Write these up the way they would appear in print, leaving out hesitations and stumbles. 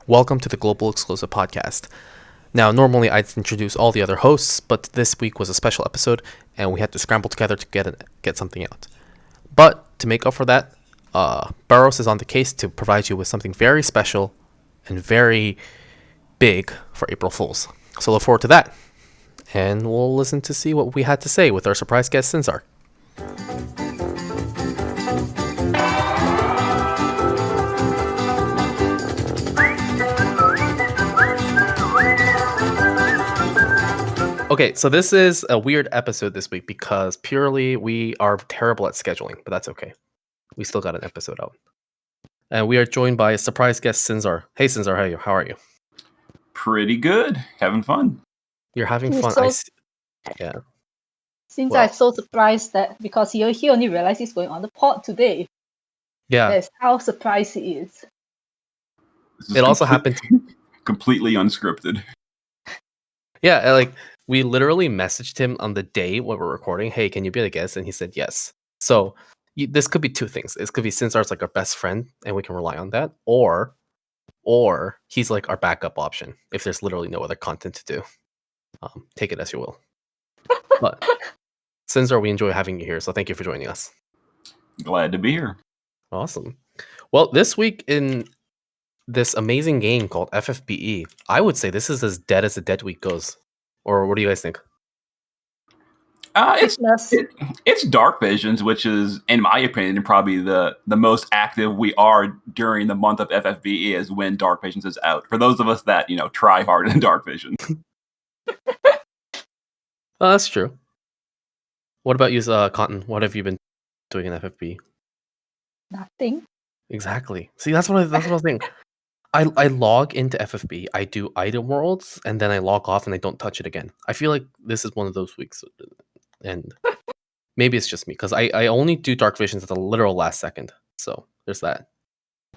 Welcome to the Global Exclusive Podcast. Now, normally I'd introduce all the other hosts, but this week was a special episode, and we had to scramble together to get something out. But to make up for that, Barros is on the case to provide you with something very special and very big for April Fools. So look forward to that, and we'll listen to see what we had to say with our surprise guest Sinzar. Okay, so this is a weird episode this week because purely we are terrible at scheduling, but that's okay. We still got an episode out. And we are joined by a surprise guest, Sinzar. Hey, Sinzar, how are you? Pretty good. Having fun. You're having fun. Yeah. Sinzar is so surprised that because he only realized he's going on the pod today. Yeah. That's how surprised he is. It also happened completely unscripted. Yeah, like we literally messaged him on the day when we're recording, hey, can you be the guest? And he said yes. So this could be two things. This could be Sinzar's like our best friend and we can rely on that. Or he's like our backup option if there's literally no other content to do. Take it as you will. But Sinzar, we enjoy having you here. So thank you for joining us. Glad to be here. Awesome. Well, this week in this amazing game called FFBE, I would say this is as dead as a dead week goes. Or what do you guys think? It's Dark Visions, which is, in my opinion, probably the most active we are during the month of FFBE is when Dark Visions is out. For those of us that, try hard in Dark Visions. That's true. What about you, Cotton? What have you been doing in FFBE? Nothing. Exactly. See, that's what I was thinking. I log into FFB, I do item worlds, and then I log off and I don't touch it again. I feel like this is one of those weeks, and maybe it's just me, because I only do Dark Visions at the literal last second, so there's that.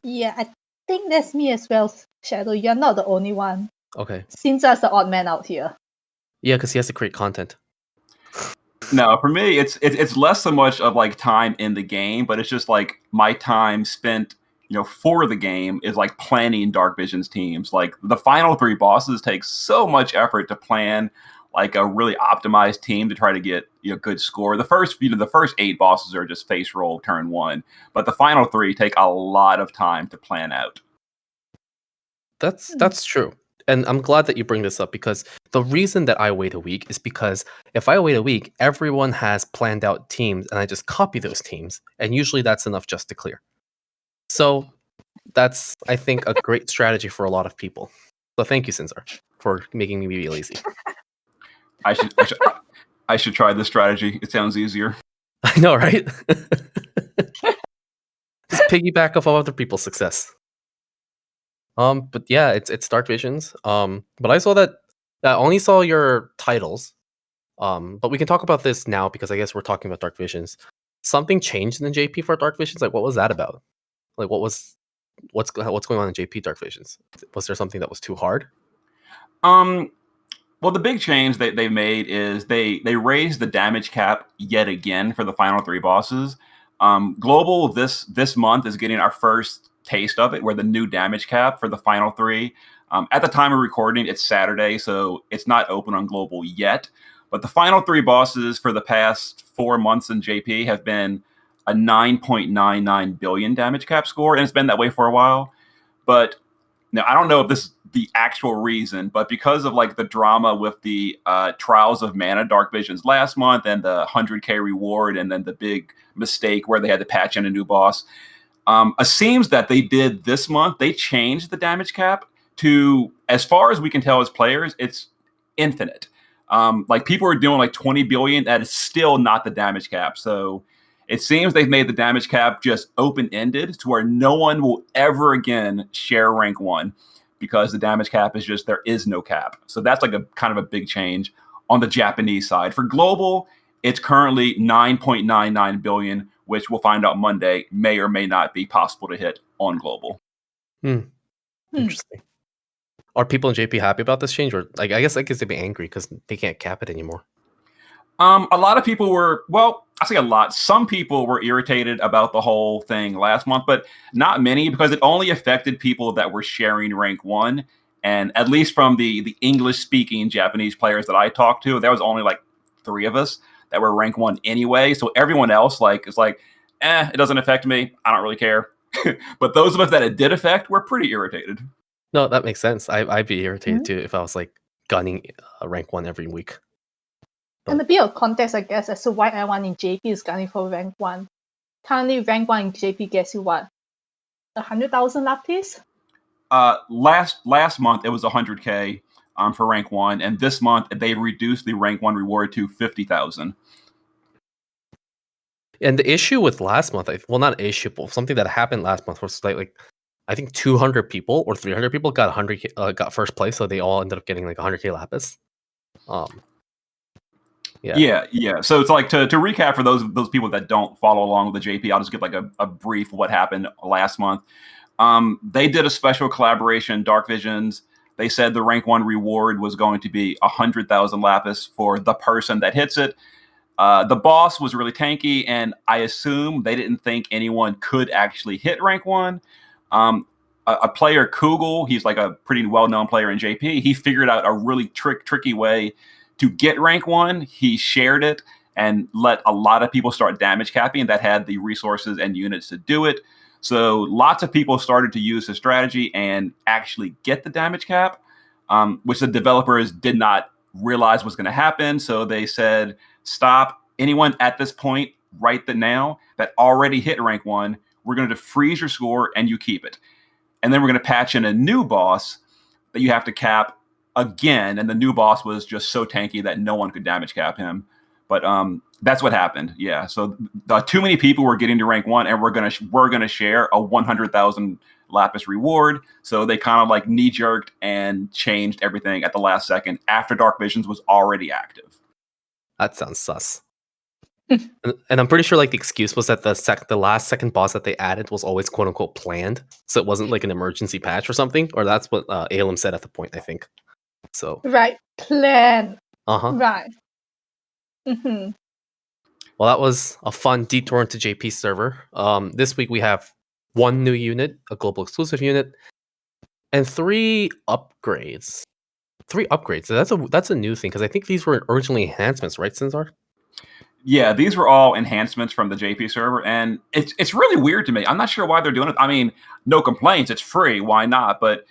Yeah, I think that's me as well, Shadow. You're not the only one. Okay. Sinzar's the odd man out here. Yeah, because he has to create content. No, for me, it's less so much of like time in the game, but it's just like my time spent for the game is like planning Dark Visions teams. Like the final 3 bosses take so much effort to plan like a really optimized team to try to get good score. The first 8 bosses are just face roll turn 1, but the final 3 take a lot of time to plan out. That's true. And I'm glad that you bring this up because the reason that I wait a week is because if I wait a week, everyone has planned out teams and I just copy those teams. And usually that's enough just to clear. So that's, I think, a great strategy for a lot of people. So thank you, Sinzar, for making me be lazy. I should try this strategy. It sounds easier. I know, right? Just piggyback off of other people's success. But yeah, it's Dark Visions. But I saw that I only saw your titles. But we can talk about this now because I guess we're talking about Dark Visions. Something changed in the JP for Dark Visions. Like, what was that about? Like, what's going on in JP Dark Visions? Was there something that was too hard? Well, the big change that they made is they raised the damage cap yet again for the final 3 bosses. Global this month is getting our first taste of it, where the new damage cap for the final 3. At the time of recording, it's Saturday, so it's not open on Global yet. But the final 3 bosses for the past 4 months in JP have been a 9.99 billion damage cap score, and it's been that way for a while. But now I don't know if this is the actual reason, but because of like the drama with the Trials of Mana Dark Visions last month and the 100k reward and then the big mistake where they had to patch in a new boss, it seems that they did this month, they changed the damage cap to, as far as we can tell as players, it's infinite. Like people are doing like 20 billion, that is still not the damage cap. So it seems they've made the damage cap just open-ended to where no one will ever again share rank 1 because the damage cap is just, there is no cap. So that's like a kind of a big change on the Japanese side. For global, it's currently 9.99 billion, which we'll find out Monday may or may not be possible to hit on global. Interesting. Are people in JP happy about this change? Or like, I guess they'd be angry because they can't cap it anymore. A lot of people were, well, I say a lot. Some people were irritated about the whole thing last month, but not many, because it only affected people that were sharing rank 1. And at least from the English-speaking Japanese players that I talked to, there was only like 3 of us that were rank 1 anyway. So everyone else is like, it doesn't affect me. I don't really care. But those of us that it did affect were pretty irritated. No, that makes sense. I'd be irritated Mhm. too if I was like gunning rank 1 every week. And a bit of context, I guess, as to why everyone in JP is gunning for rank 1. Currently, rank 1 in JP gets you what? 100,000 lapis? Last month it was 100K for rank 1, and this month they reduced the rank 1 reward to 50,000. And the issue with last month, well, not an issue, but something that happened last month was like I think 200 people or 300 people got 100K, got first place, so they all ended up getting like 100K lapis. Yeah. So it's like to recap for those people that don't follow along with the JP, I'll just give like a brief what happened last month. They did a special collaboration, Dark Visions. They said the rank 1 reward was going to be 100,000 lapis for the person that hits it. The boss was really tanky, and I assume they didn't think anyone could actually hit rank 1. A player, Kugel, he's like a pretty well-known player in JP. He figured out a really tricky way to get rank 1. He shared it and let a lot of people start damage capping that had the resources and units to do it. So lots of people started to use his strategy and actually get the damage cap, which the developers did not realize was going to happen. So they said, stop. Anyone at this point, right now, that already hit rank 1, we're going to freeze your score and you keep it. And then we're going to patch in a new boss that you have to cap again. And the new boss was just so tanky that no one could damage cap him. But that's what happened. Yeah. So too many people were getting to rank 1, and we're gonna share a 100,000 lapis reward. So they kind of like knee jerked and changed everything at the last second after Dark Visions was already active. That sounds sus. And I'm pretty sure like the excuse was that the last second boss that they added was always quote unquote planned, so it wasn't like an emergency patch or something, or that's what Alem said at the point, I think. So Right, plan. Uh-huh. Right. Mm-hmm. Well, that was a fun detour into JP server. This week we have 1 new unit, a global exclusive unit, and 3 upgrades. 3 upgrades. So that's a new thing, because I think these were originally enhancements, right, Sinzar? Yeah, these were all enhancements from the JP server, and it's really weird to me. I'm not sure why they're doing it. I mean, no complaints. It's free. Why not? But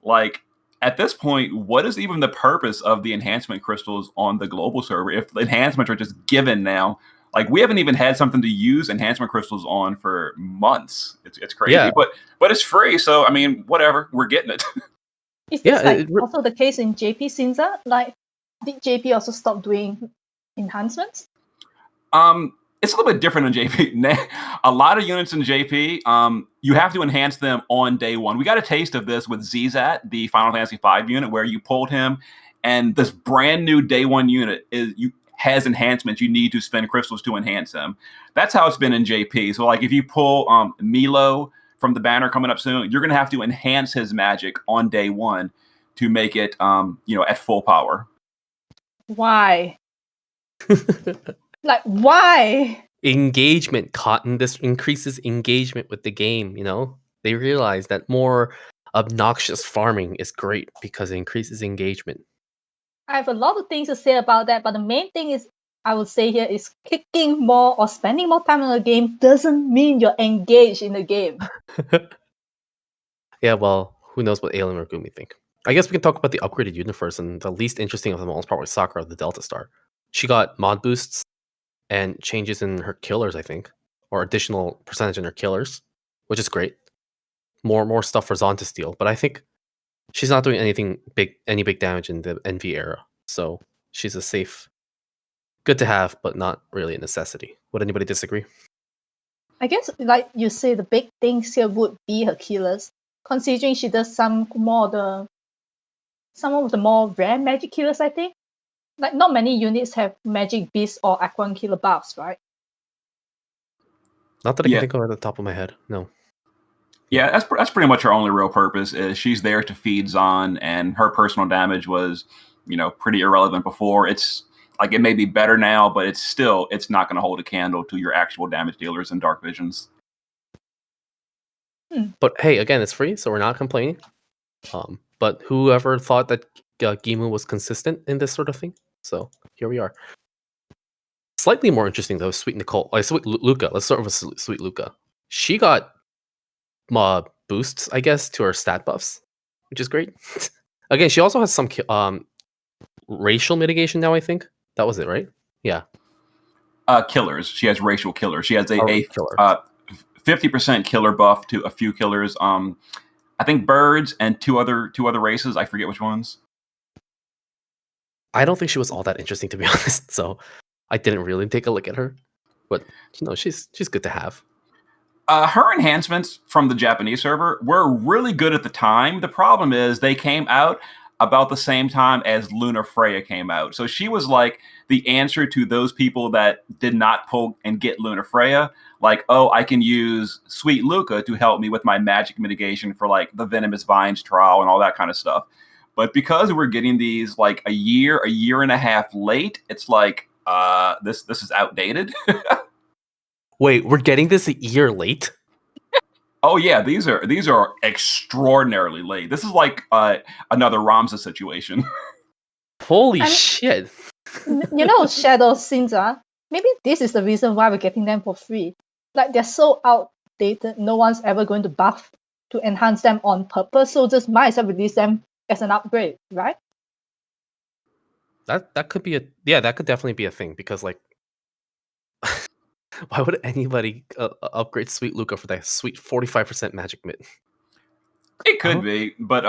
like at this point, what is even the purpose of the enhancement crystals on the global server if the enhancements are just given now? Like we haven't even had something to use enhancement crystals on for months. It's crazy, Yeah. but it's free. So I mean, whatever, we're getting it. Is this also the case in JP Sinzar? Like, did JP also stop doing enhancements? It's a little bit different in JP. A lot of units in JP, you have to enhance them on day 1. We got a taste of this with Zizat, the Final Fantasy V unit, where you pulled him, and this brand new day 1 unit has enhancements. You need to spend crystals to enhance him. That's how it's been in JP. So, like, if you pull Milo from the banner coming up soon, you're going to have to enhance his magic on day 1 to make it, at full power. Why? Like, why? Engagement, Cotton. This increases engagement with the game, They realize that more obnoxious farming is great because it increases engagement. I have a lot of things to say about that, but the main thing is I would say here is kicking more or spending more time on a game doesn't mean you're engaged in the game. Yeah, well, who knows what Alien or Gumi think. I guess we can talk about the upgraded unit first, and the least interesting of them all is probably Sakura, the Delta Star. She got mod boosts and changes in her killers, I think, or additional percentage in her killers, which is great. More stuff for Zon to steal, but I think she's not doing any big damage in the NV era, so she's a safe, good to have, but not really a necessity. Would anybody disagree? I guess, like you say, the big things here would be her killers, considering she does some of the more rare magic killers, I think. Like, not many units have magic beast or aquan killer buffs, right? Not that I can think of at the top of my head, no. Yeah, that's pretty much her only real purpose. Is she's there to feed Zon, and her personal damage was, pretty irrelevant before. Like, it may be better now, but it's not going to hold a candle to your actual damage dealers and dark visions. But hey, again, it's free, so we're not complaining. But whoever thought that Gimu was consistent in this sort of thing? So here we are. Slightly more interesting though, Sweet Nicole, Sweet Luca. Let's start with Sweet Luca. She got boosts, I guess, to her stat buffs, which is great. Again, she also has some racial mitigation now. I think that was it, right? Yeah. Killers. She has racial killers. She has a killer. 50% killer buff to a few killers. I think birds and two other races. I forget which ones. I don't think she was all that interesting, to be honest. So I didn't really take a look at her. But she's good to have. Her enhancements from the Japanese server were really good at the time. The problem is they came out about the same time as Luna Freya came out. So she was like the answer to those people that did not pull and get Luna Freya. Like, oh, I can use Sweet Luca to help me with my magic mitigation for like the Venomous Vines trial and all that kind of stuff. But because we're getting these like a year and a half late, it's like this is outdated. Wait, we're getting this a year late? Oh yeah, these are extraordinarily late. This is like another Ramza situation. Holy shit! Shadow Sinzar. Maybe this is the reason why we're getting them for free. Like, they're so outdated, no one's ever going to buff to enhance them on purpose. So just might as well release them as an upgrade, right? That could be that could definitely be a thing, because like, why would anybody upgrade Sweet Luca for that sweet 45% magic mid? It could be, but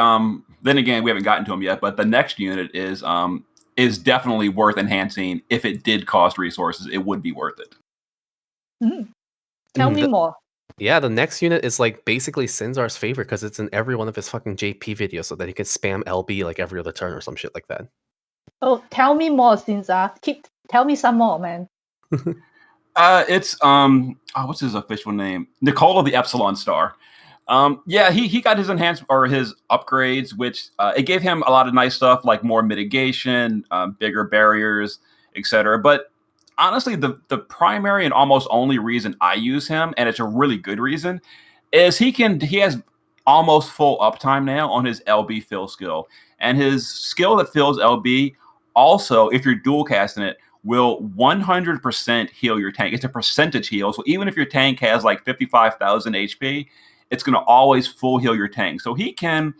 then again, we haven't gotten to them yet. But the next unit is definitely worth enhancing. If it did cost resources, it would be worth it. Tell me more. Yeah, the next unit is like basically Sinzar's favorite because it's in every one of his fucking JP videos, so that he can spam LB like every other turn or some shit like that. Oh, tell me more, Sinzar. Tell me some more, man. It's what's his official name? Nicole of the Epsilon Star. Yeah, he got his enhanced or his upgrades, which it gave him a lot of nice stuff like more mitigation, bigger barriers, etc. But honestly, the primary and almost only reason I use him, and it's a really good reason, is he has almost full uptime now on his LB fill skill, and his skill that fills LB also, if you're dual casting it, will 100% heal your tank. It's a percentage heal, so even if your tank has like 55,000 HP, it's going to always full heal your tank. So he can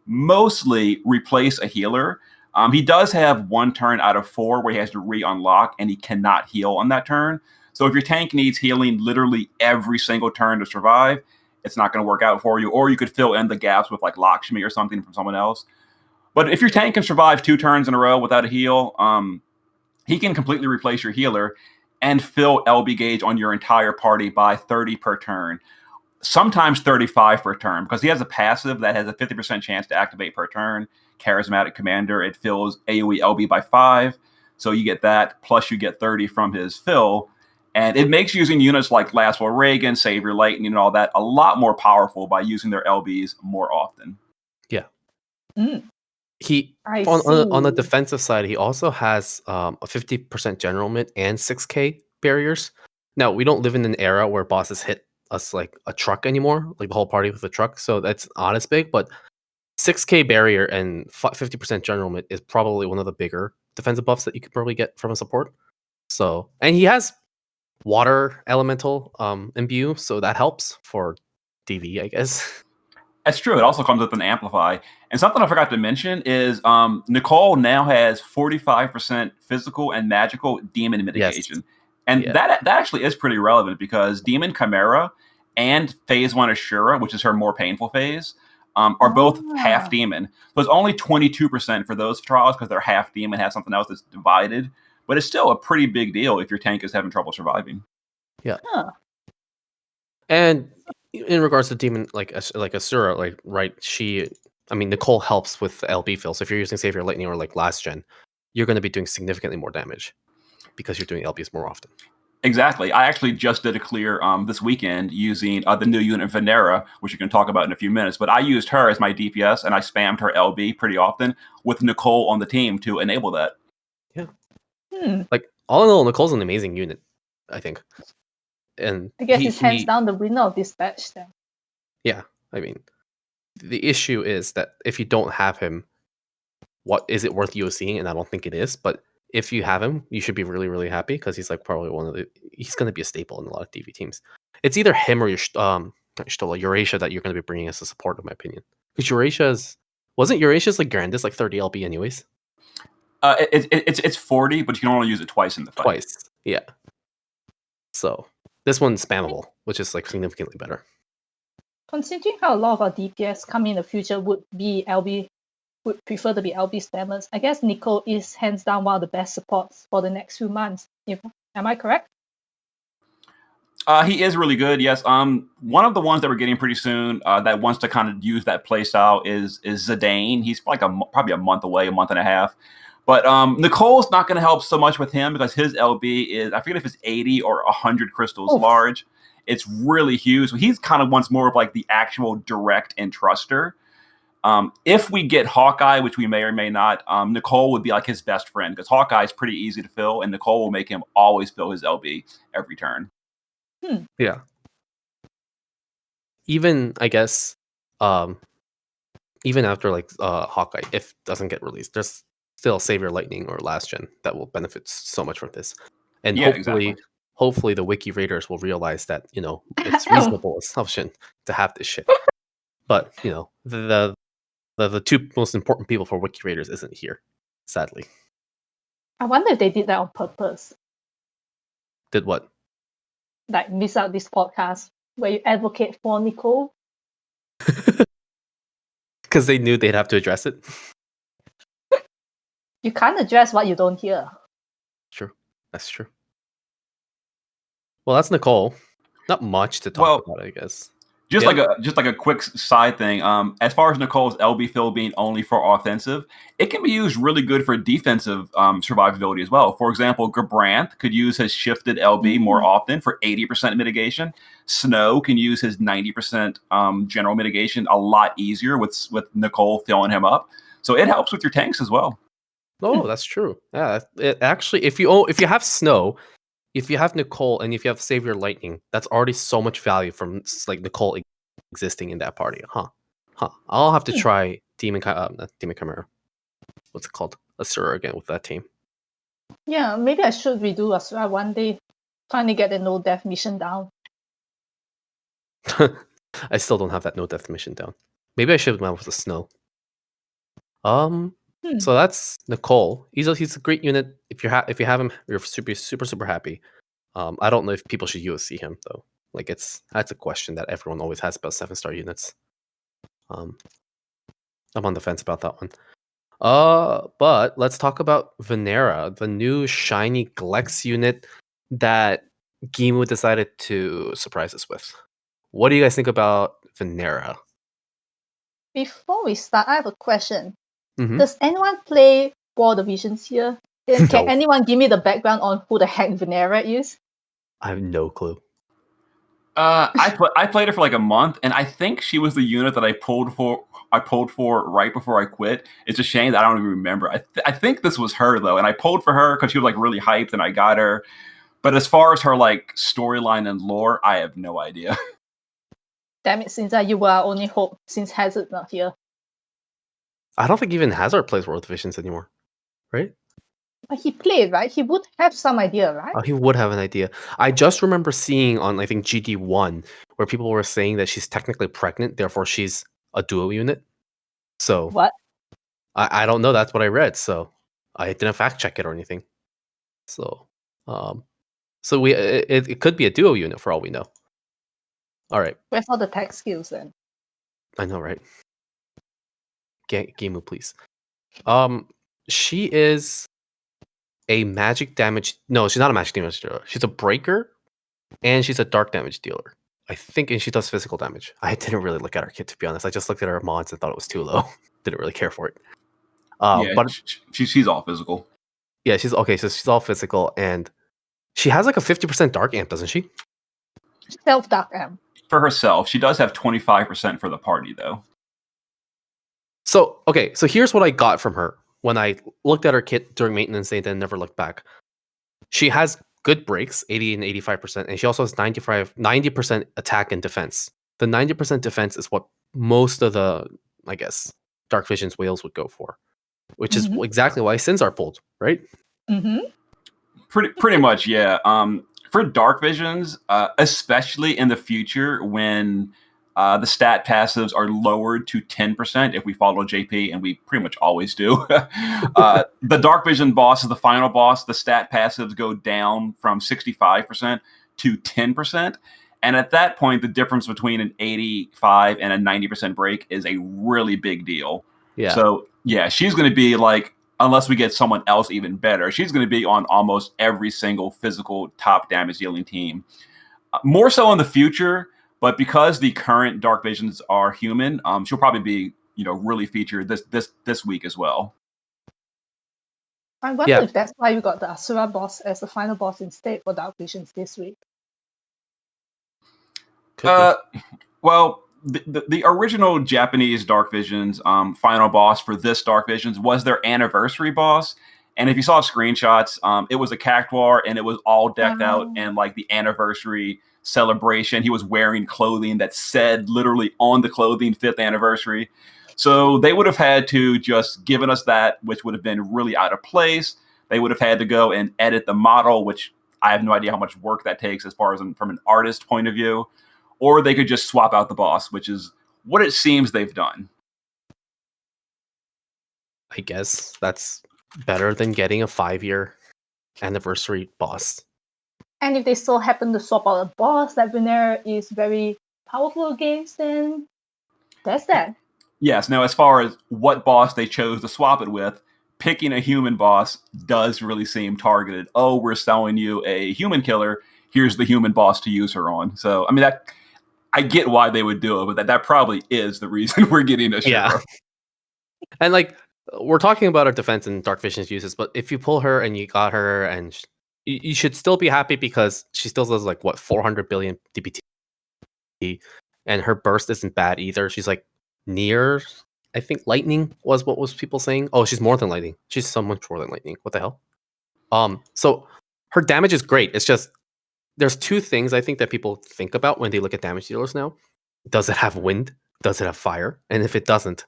mostly replace a healer. He does have 1 turn out of 4 where he has to re-unlock, and he cannot heal on that turn. So if your tank needs healing literally every single turn to survive, it's not going to work out for you. Or you could fill in the gaps with like Lakshmi or something from someone else. But if your tank can survive 2 turns in a row without a heal, he can completely replace your healer and fill LB gauge on your entire party by 30 per turn. Sometimes 35 per turn, because he has a passive that has a 50% chance to activate per turn. Charismatic Commander, it fills AoE LB by 5. So you get that, plus you get 30 from his fill. And it makes using units like Lastwell Reagan, Savior Lightning, and all that a lot more powerful by using their LBs more often. Yeah. Mm. He on the defensive side, he also has a 50% general mid and 6k barriers. Now, we don't live in an era where bosses hit us like a truck anymore, like the whole party with a truck, so that's not as big, but 6k barrier and 50% general mid is probably one of the bigger defensive buffs that you could probably get from a support. So, and he has water elemental imbue, so that helps for DV, I guess. That's true. It also comes with an amplify. And something I forgot to mention is Nicole now has 45% physical and magical demon mitigation. Yes. And that actually is pretty relevant because Demon Chimera and Phase 1 Ashura, which is her more painful phase, are both half demon. So it's only 22% for those trials because they're half demon, has something else that's divided. But it's still a pretty big deal if your tank is having trouble surviving. Yeah. Huh. And in regards to demon, like Asura, like, right, Nicole helps with LB fill. So if you're using Savior Lightning or like last gen, you're going to be doing significantly more damage because you're doing LBs more often. Exactly. I actually just did a clear this weekend using the new unit Venera, which you can talk about in a few minutes. But I used her as my DPS, and I spammed her LB pretty often with Nicole on the team to enable that. Yeah. Like all in all, Nicole's an amazing unit, I think. And I guess he's hands down the winner of this batch then. Yeah, I mean, the issue is that if you don't have him, what is it worth UOCing? And I don't think it is. But if you have him, you should be really, really happy because he's like probably he's going to be a staple in a lot of DV teams. It's either him or Eurasia that you're going to be bringing as a support, in my opinion. Because wasn't Eurasia's like Grandis like 30 LB anyways? It's 40, but you can only use it twice in the fight. Twice, yeah. So this one's spammable, which is like significantly better. Considering how a lot of our DPS come in the future would prefer to be LB spammers, I guess Nicole is hands down one of the best supports for the next few months. Am I correct? He is really good, yes. One of the ones that we're getting pretty soon that wants to kind of use that playstyle is Zidane. He's like probably a month away, a month and a half. But Nicole's not going to help so much with him because his LB is, I forget if it's 80 or 100 crystals large. It's really huge. So he's kind of wants more of like the actual direct entruster. If we get Hawkeye, which we may or may not, Nicole would be like his best friend because Hawkeye is pretty easy to fill, and Nicole will make him always fill his LB every turn. Yeah. Even I guess, even after like Hawkeye, if it doesn't get released, there's still Savior Lightning or Last Gen that will benefit so much from this, and hopefully the Wiki Raiders will realize that it's reasonable assumption to have this shit. But the two most important people for Wiki Raiders isn't here, sadly. I wonder if they did that on purpose. Did what? Like miss out this podcast where you advocate for Nicole? Because they knew they'd have to address it. You can't address what you don't hear. True. That's true. Well, that's Nicole. Not much to talk about, I guess. Just like a quick side thing. As far as Nicole's LB fill being only for offensive, it can be used really good for defensive survivability as well. For example, Gabranth could use his shifted LB more often for 80% mitigation. Snow can use his 90% general mitigation a lot easier with Nicole filling him up. So it helps with your tanks as well. Oh, that's true. Yeah, it actually, if you have Snow, if you have Nicole, and if you have Savior Lightning, that's already so much value from like Nicole existing in that party. I'll have to try not Demon Chimera. What's it called? Asura again with that team. Yeah, maybe I should redo Asura one day. Finally get the no death mission down. I still don't have that no death mission down. Maybe I should have went with the Snow. So that's Nicole. He's a great unit. If you have him, you're super happy. I don't know if people should USC him though. Like that's a question that everyone always has about 7-star units. I'm on the fence about that one. But let's talk about Venera, the new shiny GLEX unit that Gumi decided to surprise us with. What do you guys think about Venera? Before we start, I have a question. Mm-hmm. Does anyone play War Divisions here? Can anyone give me the background on who the heck Venera is? I have no clue. I played her for like a month, and I think she was the unit that I pulled for right before I quit. It's a shame that I don't even remember. I think this was her though, and I pulled for her because she was like really hyped, and I got her. But as far as her like storyline and lore, I have no idea. Damn it, Sinzar, you were our only hope since Hazard's not here. I don't think even Hazard plays World Divisions anymore, right? But he played, right? He would have some idea, right? Oh, he would have an idea. I just remember seeing on, I think, GD1, where people were saying that she's technically pregnant, therefore she's a duo unit. So what? I don't know. That's what I read. So I didn't fact check it or anything. So it could be a duo unit for all we know. All right. Where's all the tech skills then? I know, right? Game please. She is a magic damage. No, she's not a magic damage dealer. She's a breaker, and she's a dark damage dealer. I think, and she does physical damage. I didn't really look at her kit, to be honest. I just looked at her mods and thought it was too low. Didn't really care for it. But she's all physical. Yeah, she's okay. So she's all physical, and she has like a 50% dark amp, doesn't she? Self dark amp. For herself, she does have 25% for the party, though. So, okay, so here's what I got from her when I looked at her kit during maintenance day, then never looked back. She has good breaks, 80 and 85%, and she also has 90% attack and defense. The 90% defense is what most of the, I guess, Dark Vision's whales would go for, which is exactly why Sinzar pulled, right? Pretty much, yeah. For Dark Visions, especially in the future when the stat passives are lowered to 10% if we follow JP, and we pretty much always do. The Dark Vision boss is the final boss. The stat passives go down from 65% to 10%. And at that point, the difference between an 85 and a 90% break is a really big deal. Yeah. So, yeah, she's going to be like, unless we get someone else even better, she's going to be on almost every single physical top damage dealing team. More so in the future, but because the current Dark Visions are human, she'll probably be, really featured this week as well. I wonder if that's why you got the Asura boss as the final boss instead for Dark Visions this week. Well, the original Japanese Dark Visions final boss for this Dark Visions was their anniversary boss. And if you saw screenshots, it was a cactuar, and it was all decked out in like the anniversary celebration. He was wearing clothing that said literally on the clothing 5th anniversary. So they would have had to just given us that, which would have been really out of place. They would have had to go and edit the model, which I have no idea how much work that takes as far as from an artist point of view. Or they could just swap out the boss, which is what it seems they've done. I guess that's better than getting a 5-year anniversary boss. And if they still happen to swap out a boss that Venera is very powerful against, then that's that. Yes. Now, as far as what boss they chose to swap it with, picking a human boss does really seem targeted. Oh, we're selling you a human killer. Here's the human boss to use her on. So, I mean, I get why they would do it, but that probably is the reason we're getting a Shura. Yeah. And like, we're talking about her defense and Dark Vision's uses, but if you pull her and you got her, and you should still be happy because she still does like 400 billion DPT, and her burst isn't bad either. She's like near, I think lightning was what was people saying. Oh, she's more than lightning. She's so much more than lightning. What the hell? So her damage is great. It's just there's two things I think that people think about when they look at damage dealers now. Does it have wind? Does it have fire? And if it doesn't,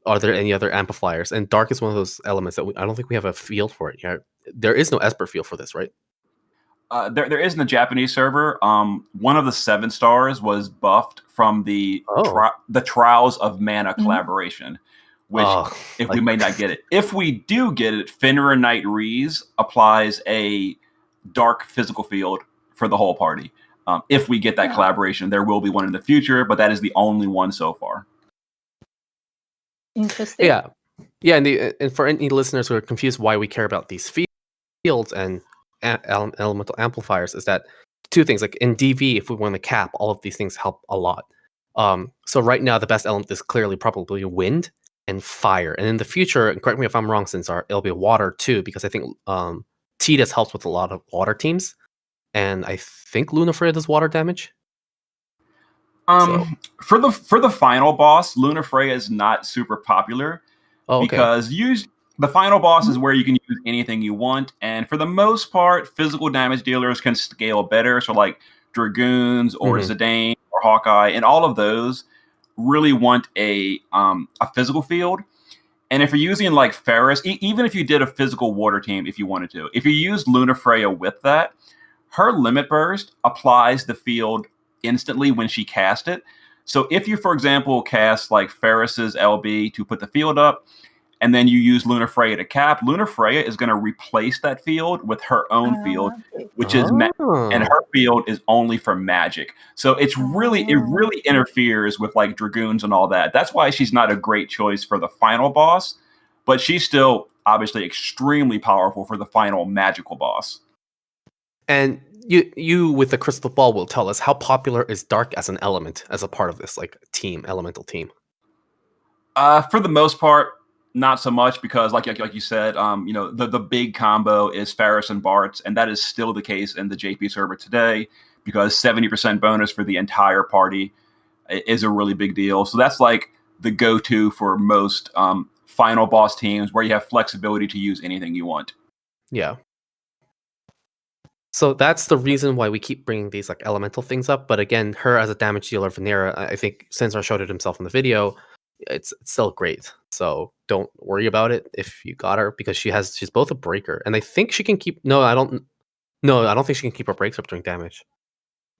are there any other amplifiers? And Dark is one of those elements that I don't think we have a field for it yet. There is no Esper field for this, right? There is in the Japanese server. One of the 7 stars was buffed from the Trials of Mana collaboration, which we may not get it. If we do get it, Venera Knight Rees applies a dark physical field for the whole party. If we get that collaboration, there will be one in the future, but that is the only one so far. Interesting. Yeah. And for any listeners who are confused why we care about these fields and elemental amplifiers, is that two things. Like in DV, if we want to cap, all of these things help a lot. So right now, the best element is clearly probably wind and fire. And in the future, and correct me if I'm wrong, Sinzar, it'll be water too, because I think Tidus helps with a lot of water teams. And I think Lunafreya does water damage. For the final boss, Lunafreya is not super popular because the final boss is where you can use anything you want, and for the most part, physical damage dealers can scale better. So like Dragoons or Zidane or Hawkeye, and all of those really want a physical field. And if you're using like Ferris, even if you did a physical water team, if you wanted to, if you used Lunafreya with that, her limit burst applies the field instantly when she cast it. So if you, for example, cast like Ferris's LB to put the field up, and then you use Lunafreya to cap, Lunafreya is going to replace that field with her own field, which is and her field is only for magic. So it really interferes with like Dragoons and all that. That's why she's not a great choice for the final boss, but she's still obviously extremely powerful for the final magical boss. And you with the crystal ball will tell us how popular is Dark as an element, as a part of this like elemental team. For the most part, not so much, because like you said, the big combo is Ferris and Bartz, and that is still the case in the JP server today, because 70% bonus for the entire party is a really big deal. So that's like the go-to for most final boss teams where you have flexibility to use anything you want. Yeah. So that's the reason why we keep bringing these like elemental things up. But again, her as a damage dealer, Venera, I think Sinzar showed it himself in the video. It's still great. So don't worry about it if you got her, because she's both a breaker, and I think she can keep. No, I don't think she can keep her breaks up doing damage.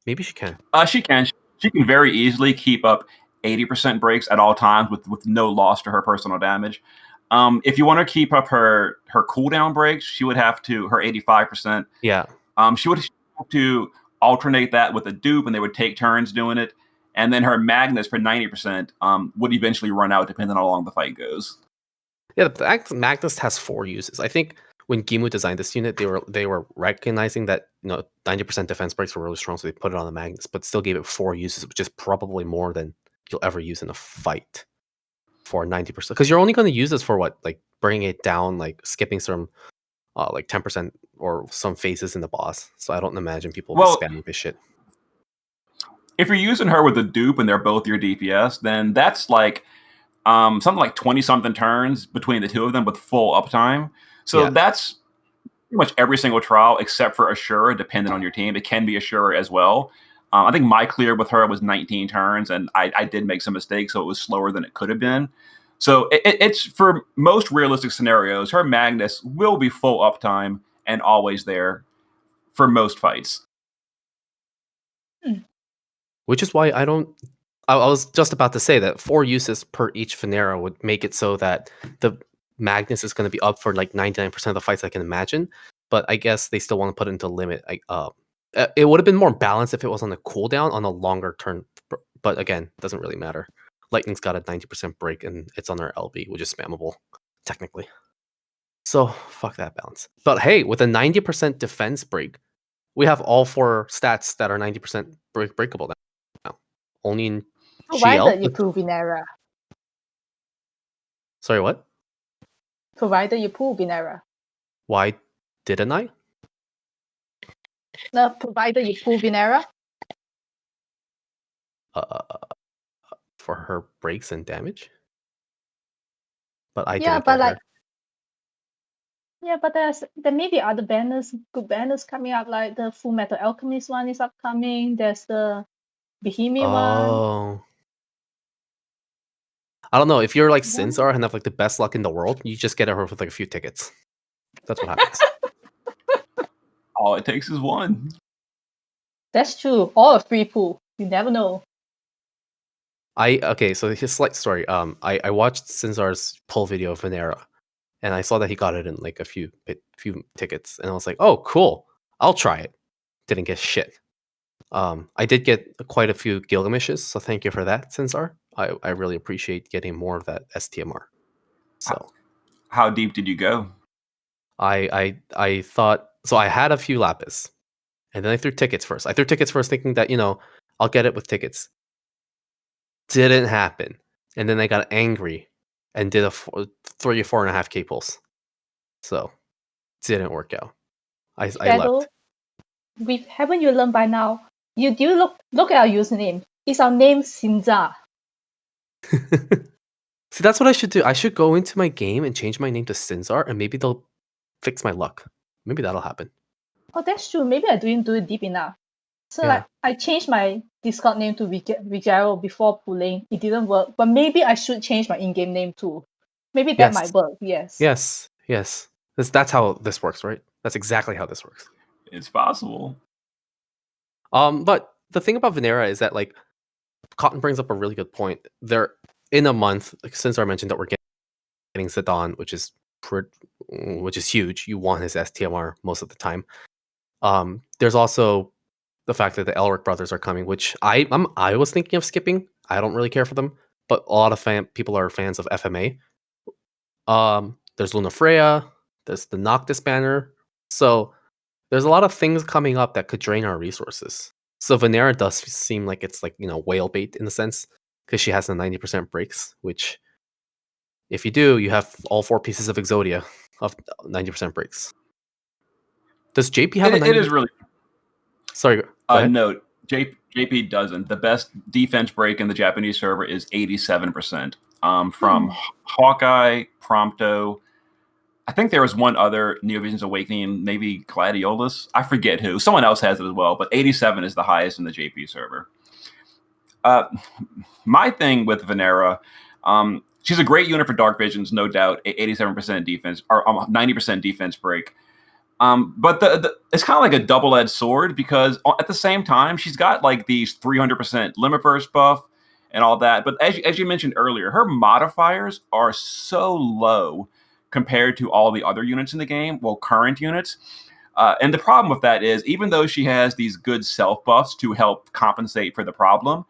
Maybe she can. She can. She can very easily keep up 80% breaks at all times with no loss to her personal damage. If you want to keep up her cooldown breaks, she would have to her 85%. Yeah. She would have to alternate that with a dupe, and they would take turns doing it. And then her Magnus for 90% would eventually run out, depending on how long the fight goes. Yeah, the Magnus has 4 uses. I think when Gimu designed this unit, they were recognizing that 90% defense breaks were really strong, so they put it on the Magnus, but still gave it 4 uses, which is probably more than you'll ever use in a fight for 90%. Because you're only going to use this for what, like bringing it down, like skipping some like 10% or some phases in the boss. So I don't imagine people will be spamming this shit. If you're using her with a dupe and they're both your DPS, then that's like something like 20-something turns between the two of them with full uptime. So that's pretty much every single trial except for Ashura, depending on your team. It can be Ashura as well. I think my clear with her was 19 turns, and I did make some mistakes, so it was slower than it could have been. So it's for most realistic scenarios, her Magnus will be full uptime and always there for most fights. Which is why I was just about to say that 4 uses per each Venera would make it so that the Magnus is going to be up for like 99% of the fights I can imagine. But I guess they still want to put it into limit. It would have been more balanced if it was on a cooldown on a longer turn. But again, it doesn't really matter. Lightning's got a 90% break, and it's on their LB, which is spammable, technically. So, fuck that balance. But hey, with a 90% defense break, we have all 4 stats that are 90% breakable now. Only in Provided GL. you pull Venera. Sorry, what? Provided you pull Venera. Why didn't I? No, provided you pull Venera. For her breaks and damage. But I Yeah, didn't but get her. like, yeah, but there may be other banners, good banners coming up. Like the Full Metal Alchemist one is upcoming. There's the Bohemian one. Oh. I don't know. If you're like Sinzar and have like the best luck in the world, you just get her with like a few tickets. That's what happens. All it takes is one. That's true. Or a free pool. You never know. Okay, so his slight story. I watched Sinzar's pull video of Venera, and I saw that he got it in like a few tickets, and I was like, oh, cool. I'll try it. Didn't get shit. I did get quite a few Gilgameshes, so thank you for that, Sinzar. I really appreciate getting more of that STMR. So, how deep did you go? I thought so. I had a few Lapis, and then I threw tickets first. I threw tickets first, thinking that I'll get it with tickets. Didn't happen, and then I got angry and did a 3 or 4.5K pulse. So, didn't work out. I left. Haven't you learned by now? You do look at our username. It's our name Sinzar. See, that's what I should do. I should go into my game and change my name to Sinzar, and maybe they'll fix my luck. Maybe that'll happen. Oh, that's true. Maybe I didn't do it deep enough. So like I changed my Discord name to Vigero before pulling. It didn't work. But maybe I should change my in-game name too. Maybe that might work. Yes. Yes. That's how this works, right? That's exactly how this works. It's possible. But the thing about Venera is that like Cotton brings up a really good point. They're in a month, like, since I mentioned that we're getting Zidane, which is huge. You want his STMR most of the time. There's also the fact that the Elric Brothers are coming, which I was thinking of skipping. I don't really care for them, but a lot of people are fans of FMA. There's Luna Freya, there's the Noctis banner, so there's a lot of things coming up that could drain our resources. So Venera does seem like it's like whale bait in a sense, because she has the 90% breaks, which if you do, you have all 4 pieces of Exodia of 90% breaks. Does JP have a 90%? It is really. Sorry. No, JP doesn't. The best defense break in the Japanese server is 87%. from Hawkeye, Prompto. I think there was one other Neovision's Awakening, maybe Gladiolus. I forget who. Someone else has it as well, but 87 is the highest in the JP server. My thing with Venera, she's a great unit for Dark Visions, no doubt. 87% defense or 90% defense break. But it's kind of like a double-edged sword because at the same time, she's got like these 300% limit burst buff and all that. But as you mentioned earlier, her modifiers are so low compared to all the other units in the game, well, current units. And the problem with that is, even though she has these good self buffs to help compensate for the problem,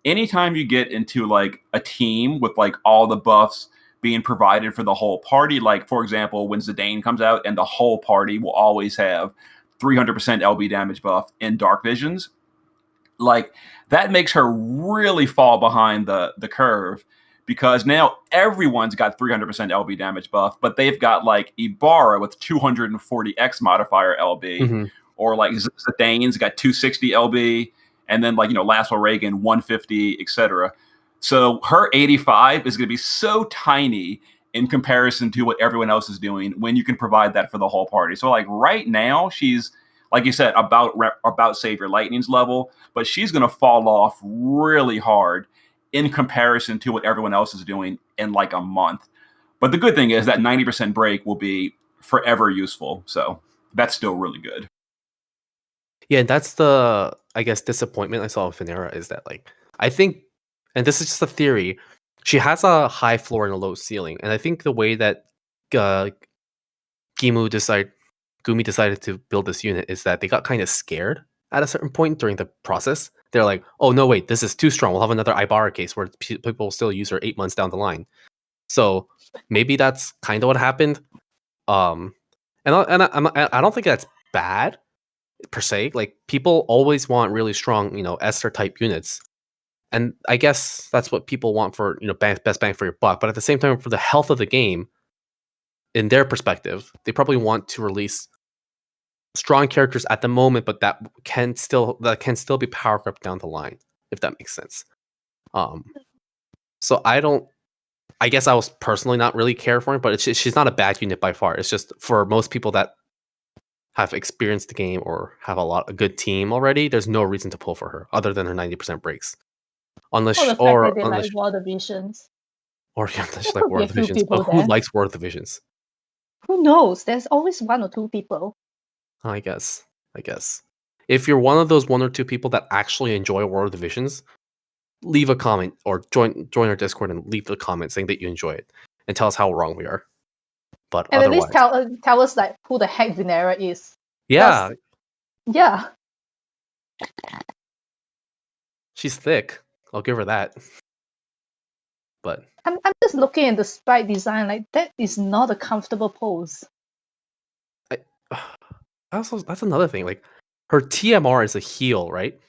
anytime you get into like a team with like all the buffs being provided for the whole party, like for example, when Zidane comes out and the whole party will always have 300% LB damage buff in Dark Visions, like that makes her really fall behind the curve. Because now everyone's got 300% LB damage buff, but they've got like Ibarra with 240x modifier LB, or like Zidane's got 260 LB, and then like, Laswell Reagan 150, etc. So her 85 is going to be so tiny in comparison to what everyone else is doing when you can provide that for the whole party. So like right now, she's, like you said, about Savior Lightning's level, but she's going to fall off really hard in comparison to what everyone else is doing in like a month. But the good thing is that 90% break will be forever useful. So that's still really good. Yeah, that's the, I guess, disappointment I saw with Venera is that, like, I think, and this is just a theory, she has a high floor and a low ceiling. And I think the way that Gumi decided to build this unit is that they got kind of scared at a certain point during the process. They're like, oh, no, wait, this is too strong. We'll have another Ibarra case where people will still use her 8 months down the line. So maybe that's kind of what happened. And I don't think that's bad per se. Like, people always want really strong, Esther type units. And I guess that's what people want for, best bang for your buck. But at the same time, for the health of the game, in their perspective, they probably want to release strong characters at the moment, but that can still be powered up down the line, if that makes sense. So I guess I was personally not really care for it, but she's not a bad unit by far. It's just for most people that have experienced the game or have a good team already, there's no reason to pull for her other than her 90% breaks. Unless the fact that they like War Divisions. Or unless like War Divisions. But who likes War Divisions? Who knows? There's always one or two people. I guess. If you're one of those one or two people that actually enjoy War Divisions, leave a comment or join our Discord and leave a comment saying that you enjoy it and tell us how wrong we are. But and otherwise, at least tell us like who the heck Venera is. Yeah. Yeah. She's thick. I'll give her that. But I'm just looking at the sprite design, like that is not a comfortable pose. That's another thing. Like, her TMR is a heal, right?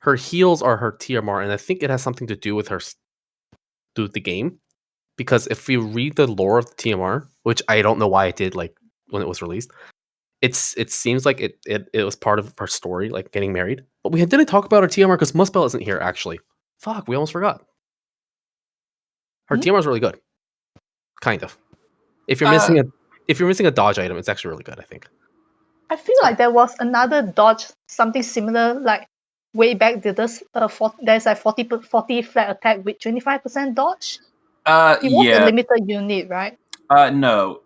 Her heals are her TMR, and I think it has something to do with the game. Because if you read the lore of the TMR, which I don't know why it did, like when it was released, it seems like it was part of her story, like getting married. But we didn't talk about her TMR because Muspel isn't here. Actually, fuck, we almost forgot. Her TMR is really good, kind of. If you're missing a dodge item, it's actually really good, I think. I feel like there was another dodge, something similar, like way back. There's like 40 flat attack with 25% dodge. It was a limited unit, right? No.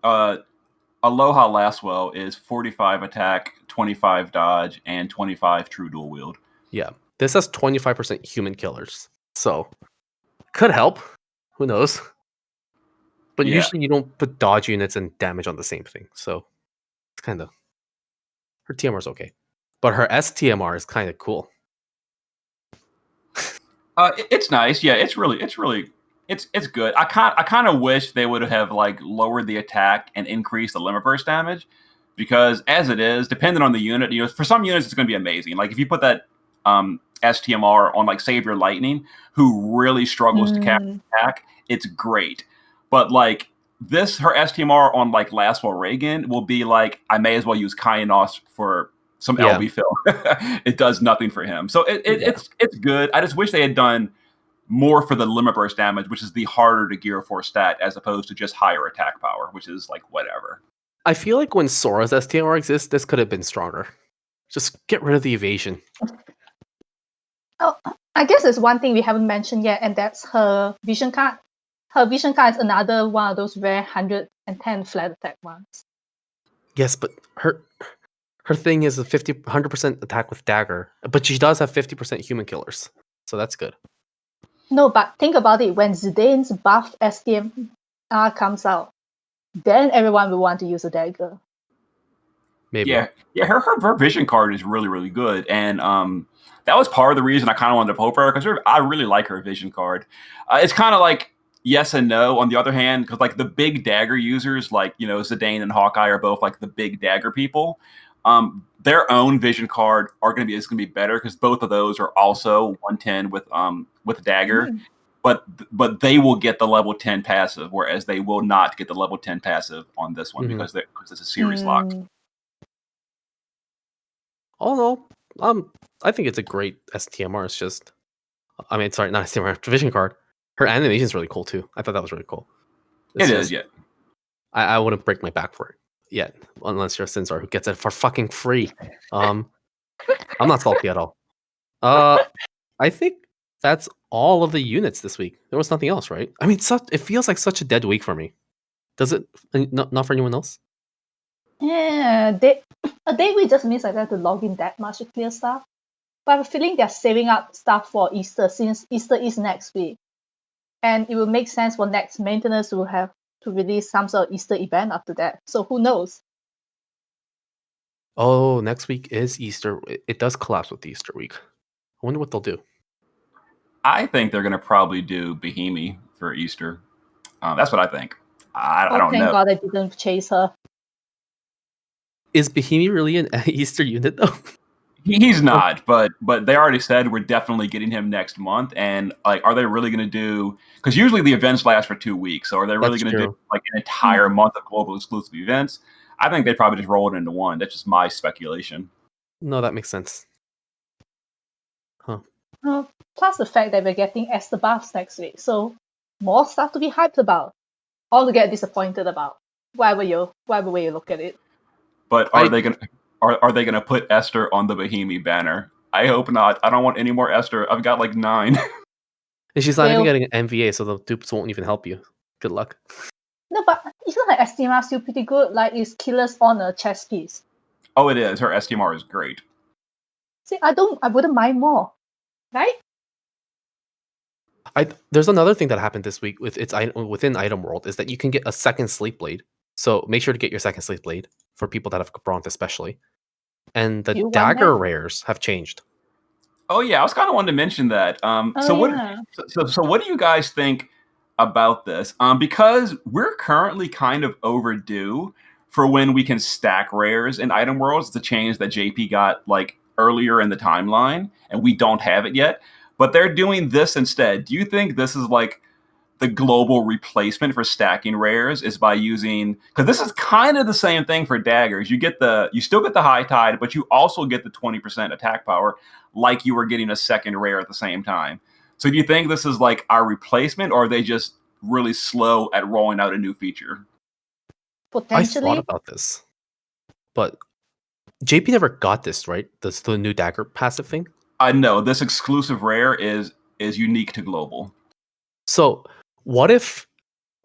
Aloha Laswell is 45 attack, 25 dodge, and 25 true dual wield. Yeah. This has 25% human killers. So, could help. Who knows? But usually you don't put dodge units and damage on the same thing. So, it's kind of... Her TMR is okay. But her STMR is kind of cool. It's nice. Yeah, it's good. I kind of wish they would have like lowered the attack and increased the limit burst damage, because as it is, depending on the unit, for some units it's going to be amazing. Like if you put that STMR on like Savior Lightning, who really struggles to cast attack, it's great. But like her STMR on like Laswell Reagan will be like, I may as well use Kainos for some LB fill. It does nothing for him. So it's good. I just wish they had done more for the limit burst damage, which is the harder to gear for stat, as opposed to just higher attack power, which is like whatever. I feel like when Sora's STR exists, this could have been stronger. Just get rid of the evasion. Oh, I guess there's one thing we haven't mentioned yet, and that's her vision card. Her vision card is another one of those rare 110 flat attack ones. Yes, but her thing is a 100% attack with dagger, but she does have 50% human killers, so that's good. No, but think about it. When Zidane's buff STMR comes out, then everyone will want to use a dagger. Maybe. Yeah, her vision card is really, really good, and that was part of the reason I kind of wanted to pope her, because I really like her vision card. It's kind of like yes and no. On the other hand, because like the big dagger users, like Zidane and Hawkeye are both like the big dagger people. Their own vision card is going to be better, because both of those are also 110 with dagger. But they will get the level 10 passive, whereas they will not get the level 10 passive on this one, because it's a series lock. Oh no, I think it's a great STMR. It's just, I mean, sorry, not STMR, vision card. Her animation is really cool too. I thought that was really cool. It is, yeah. I wouldn't break my back for it yet, unless you're a Sinzar who gets it for fucking free. I'm not salty at all. I think that's all of the units this week. There was nothing else, right? I mean, it feels like such a dead week for me. Does it? Not for anyone else? Yeah, a day we just means I have to log in that much to clear stuff. But I have a feeling they're saving up stuff for Easter, since Easter is next week. And it will make sense for next maintenance to have to release some sort of Easter event after that. So who knows? Oh, next week is Easter. It does collapse with the Easter week. I wonder what they'll do. I think they're going to probably do Bahimi for Easter. That's what I think. I don't know. Thank God I didn't chase her. Is Bahimi really an Easter unit though? He's not, but they already said we're definitely getting him next month. And like, are they really going to do? Because usually the events last for 2 weeks, so are they really going to do like an entire month of global exclusive events? I think they probably just roll it into one. That's just my speculation. No, that makes sense. Huh. Plus the fact that we're getting Esther buffs next week, so more stuff to be hyped about, or to get disappointed about, whatever way you look at it. But are they gonna put Esther on the Bahimi banner? I hope not. I don't want any more Esther. I've got like 9. And she's not even getting an MVA, so the dupes won't even help you. Good luck. No, but isn't her STMR still pretty good? Like, it's killers on a chess piece. Oh, it is. Her STMR is great. See, I wouldn't mind more, right? There's another thing that happened this week within Item World is that you can get a second Sleep Blade. So make sure to get your second Sleep Blade for people that have Bronze especially. And the dagger rares have changed. Oh yeah, I was kind of wanting to mention that. So what do you guys think about this? Because we're currently kind of overdue for when we can stack rares in Item Worlds. The change that JP got like earlier in the timeline, and we don't have it yet. But they're doing this instead. Do you think this is like the global replacement for stacking rares, is by using, because this is kind of the same thing for daggers. You still get the high tide, but you also get the 20% attack power, like you were getting a second rare at the same time. So do you think this is like our replacement, or are they just really slow at rolling out a new feature? Potentially. I thought about this, but JP never got this, right? The new dagger passive thing. I know this exclusive rare is unique to global. So what if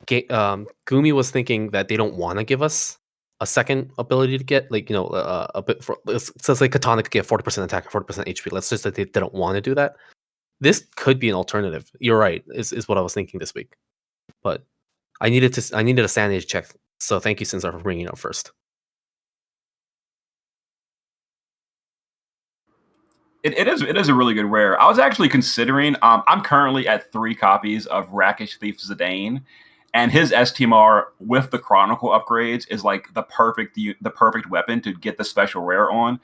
Gumi was thinking that they don't want to give us a second ability to get, like, a bit for, says like Katana could get 40% attack and 40% HP. Let's just say they don't want to do that. This could be an alternative. You're right, is what I was thinking this week. But I needed a sanity check. So thank you, Sinzar, for bringing it up first. It is a really good rare. I was actually considering. I'm currently at 3 copies of Rakish Thief Zidane, and his STMR with the Chronicle upgrades is like the perfect weapon to get the special rare on.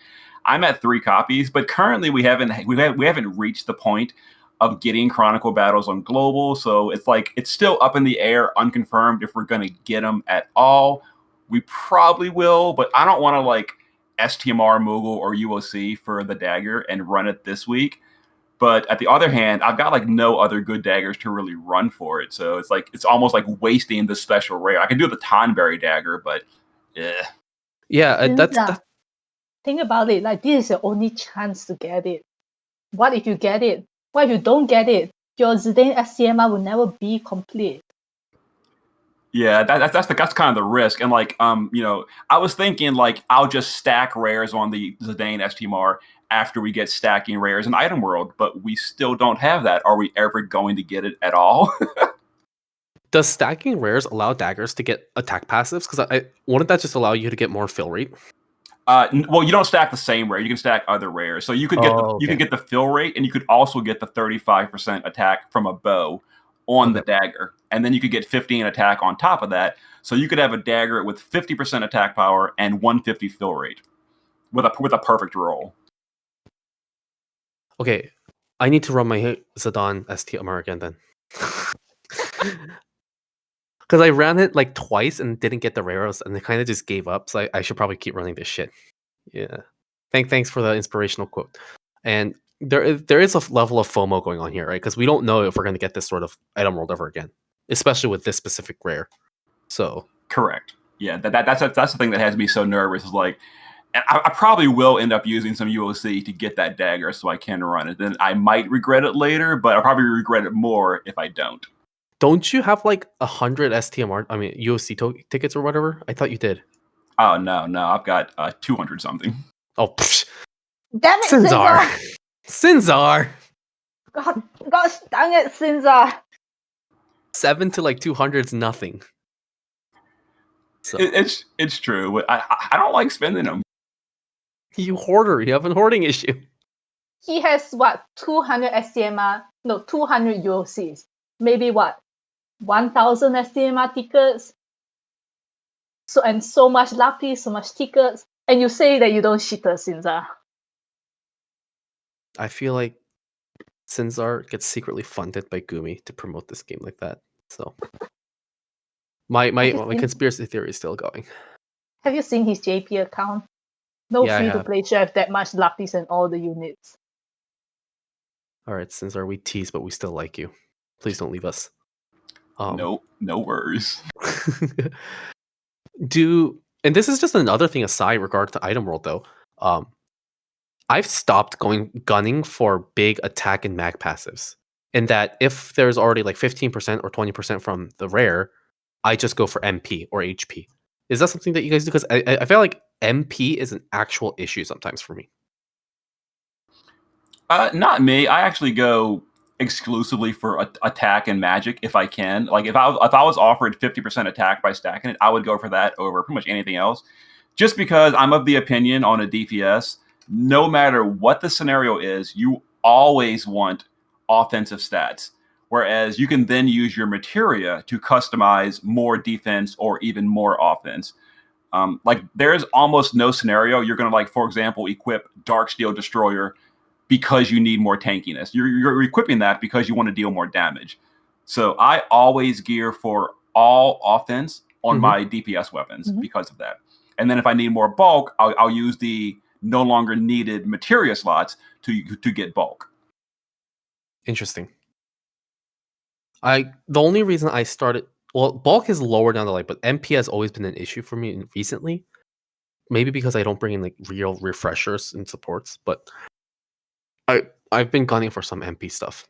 I'm at 3 copies, but currently we haven't reached the point of getting Chronicle battles on global. So it's like it's still up in the air, unconfirmed if we're gonna get them at all. We probably will, but I don't want to like STMR Moogle or UOC for the dagger and run it this week. But at the other hand, I've got like no other good daggers to really run for it. So it's almost like wasting the special rare. I can do the Tonberry dagger, but yeah. Yeah, that's Sinzar, that. think about it. Like, this is your only chance to get it. What if you get it? What if you don't get it? Your Zidane SCMR will never be complete. Yeah, that's kind of the risk. And like I was thinking like I'll just stack rares on the Zidane STMR after we get stacking rares in Item World, but we still don't have that. Are we ever going to get it at all? Does stacking rares allow daggers to get attack passives? Because I wouldn't that just allow you to get more fill rate? Well, you don't stack the same rare. You can stack other rares. So you could get you can get the fill rate, and you could also get the 35% attack from a bow on the dagger, and then you could get 15 attack on top of that. So you could have a dagger with 50% attack power and 150 fill rate with a perfect roll. Okay, I need to run my Zidane STMR again then. Because I ran it like twice and didn't get the rares, and I kind of just gave up. So I should probably keep running this shit. Yeah. Thanks for the inspirational quote. And there is a level of FOMO going on here, right? Because we don't know if we're going to get this sort of item world ever again, especially with this specific rare. So correct. Yeah, that's the thing that has me so nervous. Is like, I probably will end up using some UOC to get that dagger so I can run it. Then I might regret it later, but I'll probably regret it more if I don't. Don't you have like 100 STMR? I mean, UOC tickets or whatever? I thought you did. Oh no, I've got 200 something. Oh, psh. Damn it, Sinzar! Sinzar! God dang it, Sinzar! 7 to like 200 is nothing. So it's true. I don't like spending them. You hoarder. You have a hoarding issue. He has what, 200 STMR? No, 200 UOCs. Maybe what, 1,000 STMR tickets? So much lapis, so much tickets, and you say that you don't shitter, Sinzar. I feel like Sinzar gets secretly funded by Gumi to promote this game like that. So my conspiracy theory is still going. Have you seen his JP account? No Yeah, free-to-play should have that much lapis and all the units. All right, Sinzar, we tease, but we still like you. Please don't leave us. No worries. And this is just another thing aside regard to item world though. I've stopped gunning for big attack and mag passives. In that if there's already like 15% or 20% from the rare, I just go for MP or HP. Is that something that you guys do? Because I feel like MP is an actual issue sometimes for me. Not me. I actually go exclusively for attack and magic if I can. Like if I was offered 50% attack by stacking it, I would go for that over pretty much anything else. Just because I'm of the opinion on a DPS, no matter what the scenario is, you always want offensive stats. Whereas you can then use your materia to customize more defense or even more offense. Like there's almost no scenario you're going to, like, for example, equip Darksteel Destroyer because you need more tankiness. You're equipping that because you want to deal more damage. So I always gear for all offense on my DPS weapons because of that. And then if I need more bulk, I'll use the no longer needed materia slots to get bulk. Interesting. The only reason I started, well, bulk is lower down the line, but MP has always been an issue for me recently. Maybe because I don't bring in like real refreshers and supports, but I've been gunning for some MP stuff.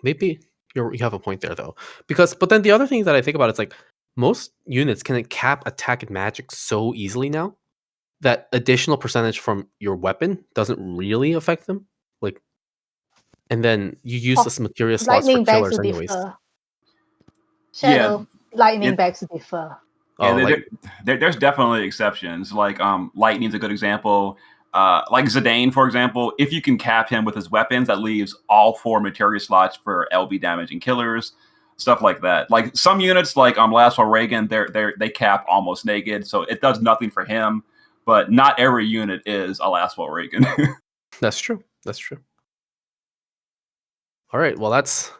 Maybe you have a point there though, but then the other thing that I think about is like most units can cap attack and magic so easily now that additional percentage from your weapon doesn't really affect them. Like, and then you use this material slots for killers anyways. Shadow, lightning bags differ. Yeah, there's definitely exceptions. Like Lightning's a good example. Like Zidane, for example, if you can cap him with his weapons, that leaves all 4 materia slots for LB damage and killers, stuff like that. Like some units, like Laswell Reagan, they cap almost naked, so it does nothing for him. But not every unit is a Laswell Reagan. That's true. All right, well, that's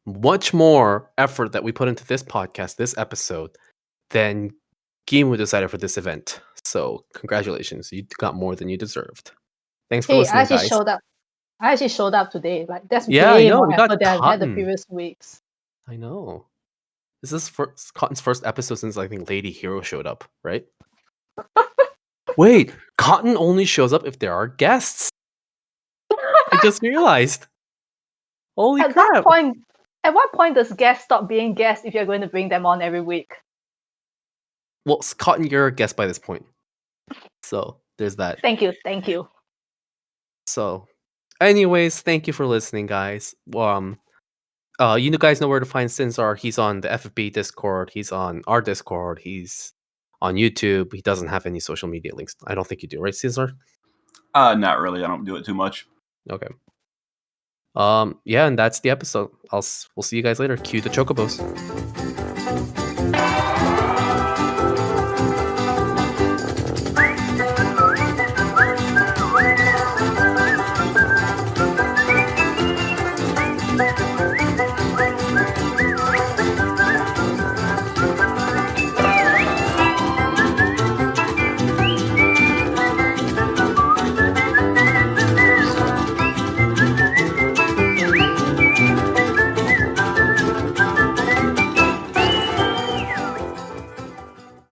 much more effort that we put into this podcast, this episode, than Gumi decided for this event. So congratulations, you got more than you deserved. Thanks for listening, I actually guys. showed up. I actually showed up today. Like that's Yeah, I way know. more We got effort than I had the Cotton. previous weeks. I know. This is Cotton's first episode since I think Lady Hero showed up, right? Wait, Cotton only shows up if there are guests. I just realized. Holy At crap! what point does guests stop being guests if you're going to bring them on every week? Well, Cotton, you're a guest by this point, so there's that. Thank you. So, anyways, thank you for listening, guys. You guys know where to find Sinzar. He's on the FFBE Discord. He's on our Discord. He's on YouTube. He doesn't have any social media links. I don't think you do, right, Sinzar? Not really. I don't do it too much. Okay. Yeah, and that's the episode. We'll see you guys later. Cue the chocobos.